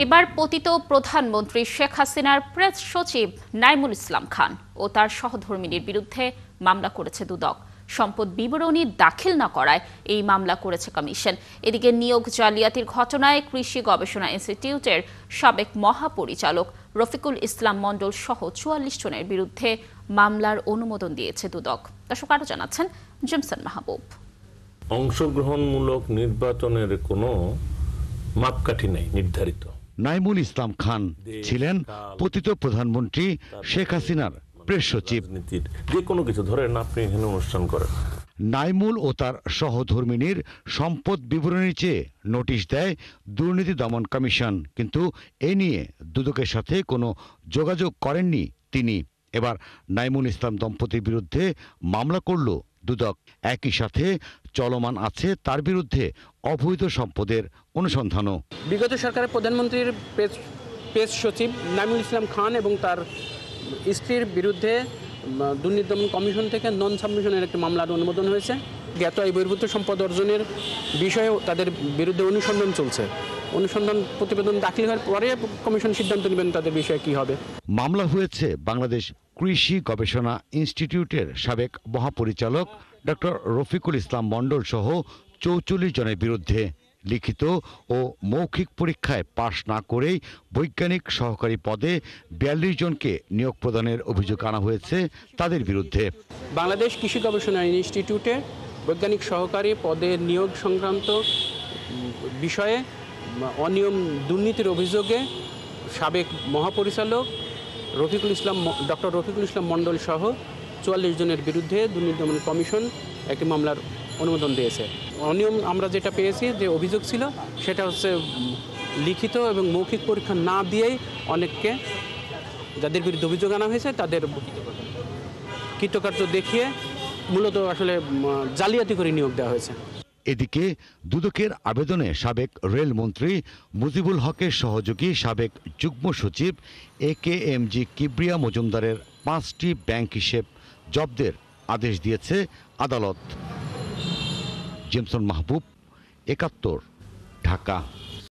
এবার পতিত প্রধানমন্ত্রী শেখ হাসিনার প্রেস সচিব নাইমুল ইসলাম খান ও তার সহধর্মিনীর বিরুদ্ধে মামলা করেছে দুদক। সম্পদ বিবরণী দাখিল না করায় এই মামলা করেছে কমিশন। এদিকে নিয়োগ জালিয়াতির ঘটনায় কৃষি গবেষণা ইনস্টিটিউটের সাবেক মহাপরিচালক রফিকুল ইসলাম মণ্ডল সহ ৪৪ জনের বিরুদ্ধে মামলার অনুমোদন দিয়েছে দুদক। দর্শক আরো জানাচ্ছেন জেমসন মাহবুব। অংশগ্রহণমূলক নির্বাচনের কোনো মাপকাঠি নেই নির্ধারিত। নাইমুল ইসলাম খান ছিলেন পতিত প্রধানমন্ত্রী শেখ হাসিনার প্রেস সচিব। যে কোনো কিছু ধরেন আপনি এখানে অনুষ্ঠান করেন। নাইমুল ও তার সহধর্মিনীর সম্পদ বিবরণী চেয়ে নোটিশ দেয় দুর্নীতি দমন কমিশন, কিন্তু এ নিয়ে দুদকের সাথে কোনো যোগাযোগ করেননি তিনি। এবার নাইমুল ইসলাম দম্পতির বিরুদ্ধে মামলা করল দুদক। একই সাথে চলমান আছে তার বিরুদ্ধে অবৈধ সম্পদের অনুসন্ধানও। বিগত সরকারের প্রধানমন্ত্রীর প্রেস সচিব নাইমুল ইসলাম খান এবং তার স্ত্রীর বিরুদ্ধে দুর্নীতি দমন কমিশন থেকে নন সাবমিশনের একটি মামলার অনুমোদন হয়েছে। জ্ঞাত এই বহির্ভূত সম্পদ অর্জনের বিষয়ে তাদের বিরুদ্ধে অনুসন্ধান চলছে। অনুসন্ধান প্রতিবেদন দাখিল হওয়ার পরে কমিশন সিদ্ধান্ত নেবেন তাদের বিষয়ে কি হবে। মামলা হয়েছে বাংলাদেশ কৃষি গবেষণা ইনস্টিটিউটের সাবেক মহাপরিচালক ডক্টর রফিকুল ইসলাম মণ্ডল সহ ৪৪ জনের বিরুদ্ধে। লিখিত ও মৌখিক পরীক্ষায় পাশ না করেই বৈজ্ঞানিক সহকারী পদে ৪২ জনকে নিয়োগ প্রদানের অভিযোগ আনা হয়েছে তাদের বিরুদ্ধে। বাংলাদেশ কৃষি গবেষণা ইনস্টিটিউটে বৈজ্ঞানিক সহকারী পদে নিয়োগ সংক্রান্ত বিষয়ে অনিয়ম দুর্নীতির অভিযোগে সাবেক মহাপরিচালক ডক্টর রফিকুল ইসলাম মণ্ডল সহ ৪৪ জনের বিরুদ্ধে দুর্নীতি দমন কমিশন একটি মামলার অনুমোদন দিয়েছে। অনিয়ম আমরা যেটা পেয়েছি, যে অভিযোগ ছিল, সেটা হচ্ছে লিখিত এবং মৌখিক পরীক্ষা না দিয়েই অনেককে, যাদের বিরুদ্ধে অভিযোগ আনা হয়েছে, তাদের কৃতকার্য দেখিয়ে মূলত আসলে জালিয়াতি করে নিয়োগ দেওয়া হয়েছে। এদিকে দুদকের আবেদনে সাবেক রেলমন্ত্রী মুজিবুল হকের সহযোগী সাবেক যুগ্ম সচিব AKMG কিবরিয়া মজুমদারের ৫টি ব্যাংক হিসেব জব্দের আদেশ দিয়েছে আদালত। জেমসন মাহবুব, ৭১, ঢাকা।